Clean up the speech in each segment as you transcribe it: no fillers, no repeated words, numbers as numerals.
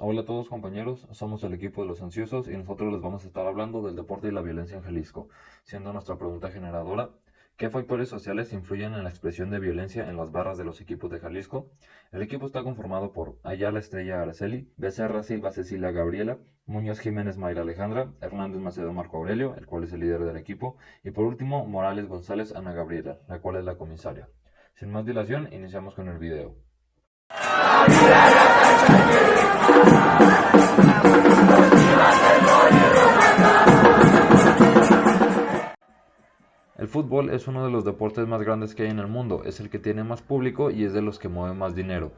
Hola a todos compañeros, somos el equipo de los ansiosos y nosotros les vamos a estar hablando del deporte y la violencia en Jalisco, siendo nuestra pregunta generadora, ¿qué factores sociales influyen en la expresión de violencia en las barras de los equipos de Jalisco? El equipo está conformado por Ayala Estrella Araceli, Becerra Silva Cecilia Gabriela, Muñoz Jiménez Mayra Alejandra, Hernández Macedo Marco Aurelio, el cual es el líder del equipo, y por último Morales González Ana Gabriela, la cual es la comisaria. Sin más dilación, iniciamos con el video. El fútbol es uno de los deportes más grandes que hay en el mundo, es el que tiene más público y es de los que mueve más dinero.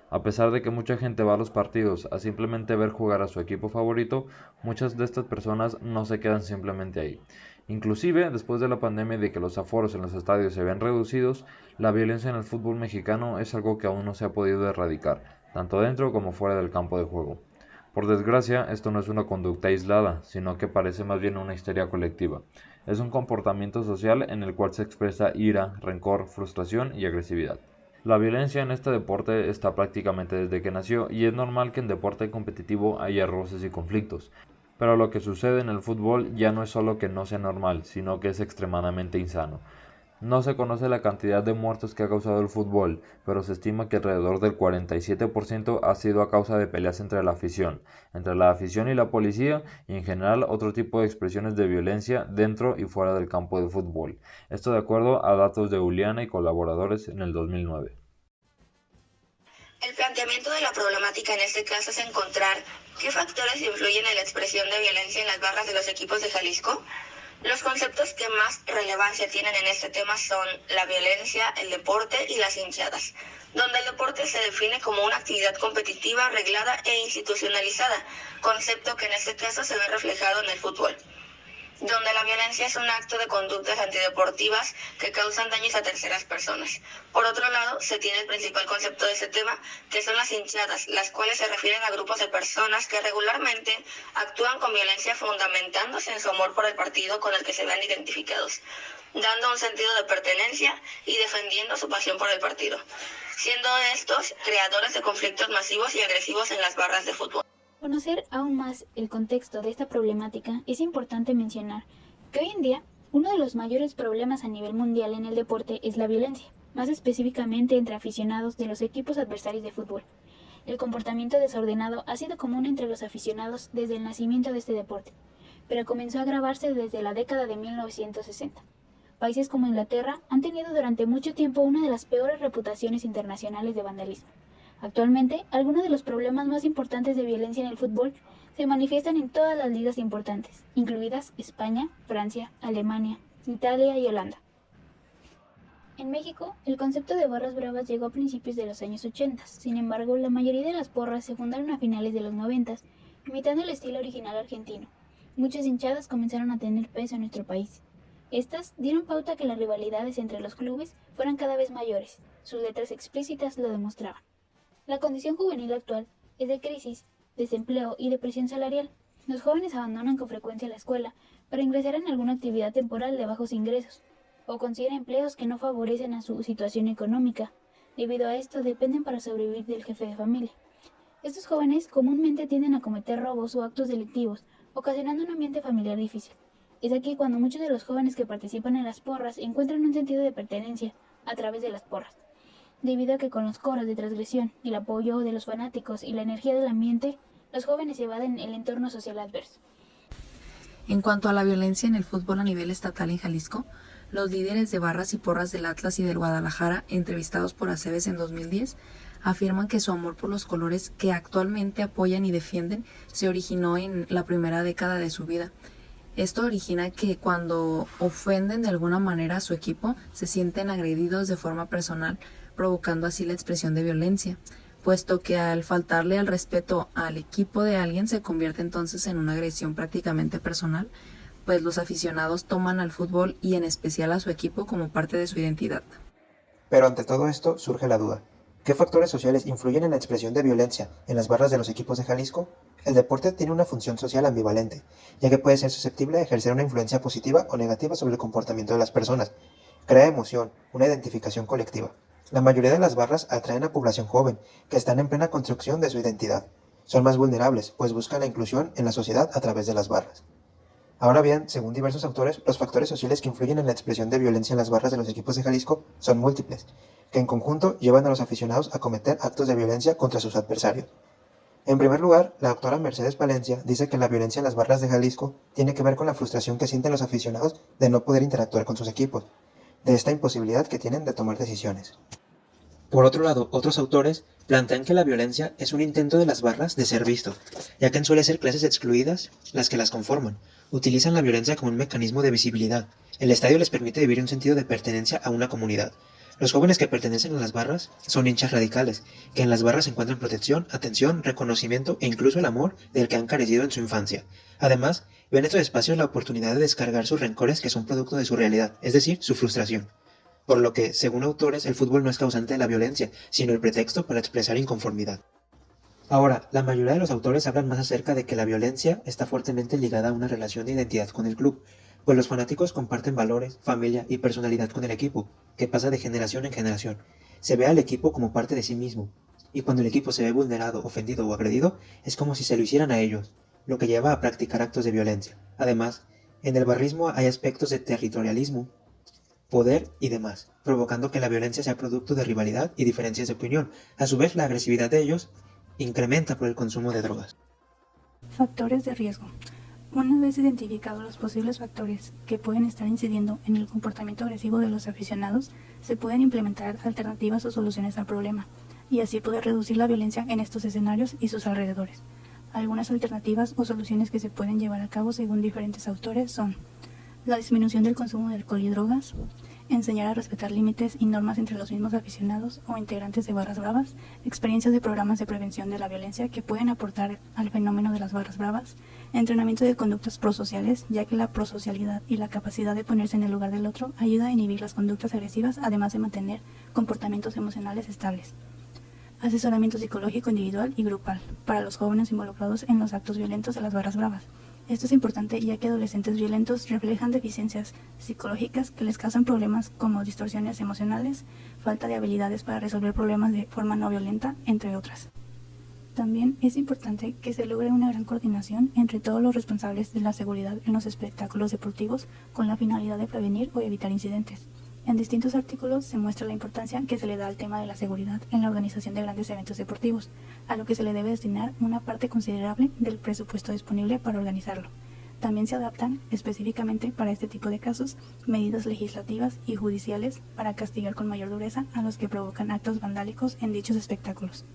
A pesar de que mucha gente va a los partidos a simplemente ver jugar a su equipo favorito, muchas de estas personas no se quedan simplemente ahí. Inclusive, después de la pandemia y de que los aforos en los estadios se ven reducidos, la violencia en el fútbol mexicano es algo que aún no se ha podido erradicar, tanto dentro como fuera del campo de juego. Por desgracia, esto no es una conducta aislada, sino que parece más bien una histeria colectiva. Es un comportamiento social en el cual se expresa ira, rencor, frustración y agresividad. La violencia en este deporte está prácticamente desde que nació y es normal que en deporte competitivo haya roces y conflictos. Pero lo que sucede en el fútbol ya no es solo que no sea normal, sino que es extremadamente insano. No se conoce la cantidad de muertos que ha causado el fútbol, pero se estima que alrededor del 47% ha sido a causa de peleas entre la afición y la policía, y en general otro tipo de expresiones de violencia dentro y fuera del campo de fútbol. Esto de acuerdo a datos de Uliana y colaboradores en el 2009. El planteamiento de la problemática en este caso es encontrar qué factores influyen en la expresión de violencia en las barras de los equipos de Jalisco. Los conceptos que más relevancia tienen en este tema son la violencia, el deporte y las hinchadas, donde el deporte se define como una actividad competitiva, reglada e institucionalizada, concepto que en este caso se ve reflejado en el fútbol, donde la violencia es un acto de conductas antideportivas que causan daños a terceras personas. Por otro lado, se tiene el principal concepto de este tema, que son las hinchadas, las cuales se refieren a grupos de personas que regularmente actúan con violencia fundamentándose en su amor por el partido con el que se vean identificados, dando un sentido de pertenencia y defendiendo su pasión por el partido, siendo estos creadores de conflictos masivos y agresivos en las barras de fútbol. Para conocer aún más el contexto de esta problemática, es importante mencionar que hoy en día uno de los mayores problemas a nivel mundial en el deporte es la violencia, más específicamente entre aficionados de los equipos adversarios de fútbol. El comportamiento desordenado ha sido común entre los aficionados desde el nacimiento de este deporte, pero comenzó a agravarse desde la década de 1960. Países como Inglaterra han tenido durante mucho tiempo una de las peores reputaciones internacionales de vandalismo. Actualmente, algunos de los problemas más importantes de violencia en el fútbol se manifiestan en todas las ligas importantes, incluidas España, Francia, Alemania, Italia y Holanda. En México, el concepto de barras bravas llegó a principios de los años 80. Sin embargo, la mayoría de las porras se fundaron a finales de los 90, imitando el estilo original argentino. Muchas hinchadas comenzaron a tener peso en nuestro país. Estas dieron pauta a que las rivalidades entre los clubes fueran cada vez mayores. Sus letras explícitas lo demostraban. La condición juvenil actual es de crisis, desempleo y depresión salarial. Los jóvenes abandonan con frecuencia la escuela para ingresar en alguna actividad temporal de bajos ingresos, o consiguen empleos que no favorecen a su situación económica. Debido a esto, dependen para sobrevivir del jefe de familia. Estos jóvenes comúnmente tienden a cometer robos o actos delictivos, ocasionando un ambiente familiar difícil. Es aquí cuando muchos de los jóvenes que participan en las porras encuentran un sentido de pertenencia a través de las porras, debido a que con los coros de transgresión, el apoyo de los fanáticos y la energía del ambiente, los jóvenes evaden el entorno social adverso. En cuanto a la violencia en el fútbol a nivel estatal en Jalisco, los líderes de barras y porras del Atlas y del Guadalajara, entrevistados por Aceves en 2010, afirman que su amor por los colores que actualmente apoyan y defienden se originó en la primera década de su vida. Esto origina que cuando ofenden de alguna manera a su equipo, se sienten agredidos de forma personal, provocando así la expresión de violencia, puesto que al faltarle al respeto al equipo de alguien se convierte entonces en una agresión prácticamente personal, pues los aficionados toman al fútbol y en especial a su equipo como parte de su identidad. Pero ante todo esto surge la duda. ¿Qué factores sociales influyen en la expresión de violencia en las barras de los equipos de Jalisco? El deporte tiene una función social ambivalente, ya que puede ser susceptible de ejercer una influencia positiva o negativa sobre el comportamiento de las personas. Crea emoción, una identificación colectiva. La mayoría de las barras atraen a población joven, que están en plena construcción de su identidad. son más vulnerables, pues buscan la inclusión en la sociedad a través de las barras. Ahora bien, según diversos autores, los factores sociales que influyen en la expresión de violencia en las barras de los equipos de Jalisco son múltiples, que en conjunto llevan a los aficionados a cometer actos de violencia contra sus adversarios. En primer lugar, la doctora Mercedes Palencia dice que la violencia en las barras de Jalisco tiene que ver con la frustración que sienten los aficionados de no poder interactuar con sus equipos, de esta imposibilidad que tienen de tomar decisiones. Por otro lado, otros autores plantean que la violencia es un intento de las barras de ser visto, ya que suelen ser clases excluidas las que las conforman. Utilizan la violencia como un mecanismo de visibilidad. El estadio les permite vivir un sentido de pertenencia a una comunidad. Los jóvenes que pertenecen a las barras son hinchas radicales, que en las barras encuentran protección, atención, reconocimiento e incluso el amor del que han carecido en su infancia. Además, ven en estos espacios la oportunidad de descargar sus rencores que son producto de su realidad, es decir, su frustración. Por lo que, según autores, el fútbol no es causante de la violencia, sino el pretexto para expresar inconformidad. Ahora, la mayoría de los autores hablan más acerca de que la violencia está fuertemente ligada a una relación de identidad con el club, pues los fanáticos comparten valores, familia y personalidad con el equipo, que pasa de generación en generación. Se ve al equipo como parte de sí mismo, y cuando el equipo se ve vulnerado, ofendido o agredido, es como si se lo hicieran a ellos, lo que lleva a practicar actos de violencia. Además, en el barrismo hay aspectos de territorialismo, poder y demás, provocando que la violencia sea producto de rivalidad y diferencias de opinión. A su vez, la agresividad de ellos incrementa por el consumo de drogas. Factores de riesgo. Una vez identificados los posibles factores que pueden estar incidiendo en el comportamiento agresivo de los aficionados, se pueden implementar alternativas o soluciones al problema, y así poder reducir la violencia en estos escenarios y sus alrededores. Algunas alternativas o soluciones que se pueden llevar a cabo según diferentes autores son la disminución del consumo de alcohol y drogas, enseñar a respetar límites y normas entre los mismos aficionados o integrantes de barras bravas, experiencias de programas de prevención de la violencia que pueden aportar al fenómeno de las barras bravas, entrenamiento de conductas prosociales, ya que la prosocialidad y la capacidad de ponerse en el lugar del otro ayuda a inhibir las conductas agresivas, además de mantener comportamientos emocionales estables. Asesoramiento psicológico individual y grupal para los jóvenes involucrados en los actos violentos de las barras bravas. Esto es importante ya que adolescentes violentos reflejan deficiencias psicológicas que les causan problemas como distorsiones emocionales, falta de habilidades para resolver problemas de forma no violenta, entre otras. También es importante que se logre una gran coordinación entre todos los responsables de la seguridad en los espectáculos deportivos con la finalidad de prevenir o evitar incidentes. En distintos artículos se muestra la importancia que se le da al tema de la seguridad en la organización de grandes eventos deportivos, a lo que se le debe destinar una parte considerable del presupuesto disponible para organizarlo. También se adaptan, específicamente para este tipo de casos, medidas legislativas y judiciales para castigar con mayor dureza a los que provocan actos vandálicos en dichos espectáculos.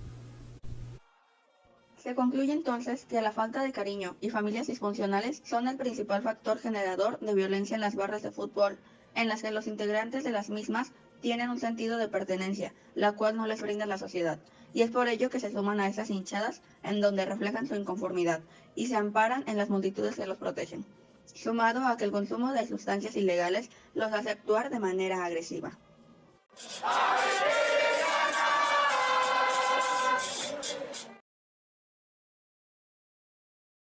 Se concluye entonces que la falta de cariño y familias disfuncionales son el principal factor generador de violencia en las barras de fútbol, en las que los integrantes de las mismas tienen un sentido de pertenencia, la cual no les brinda la sociedad, y es por ello que se suman a esas hinchadas en donde reflejan su inconformidad y se amparan en las multitudes que los protegen, sumado a que el consumo de sustancias ilegales los hace actuar de manera agresiva.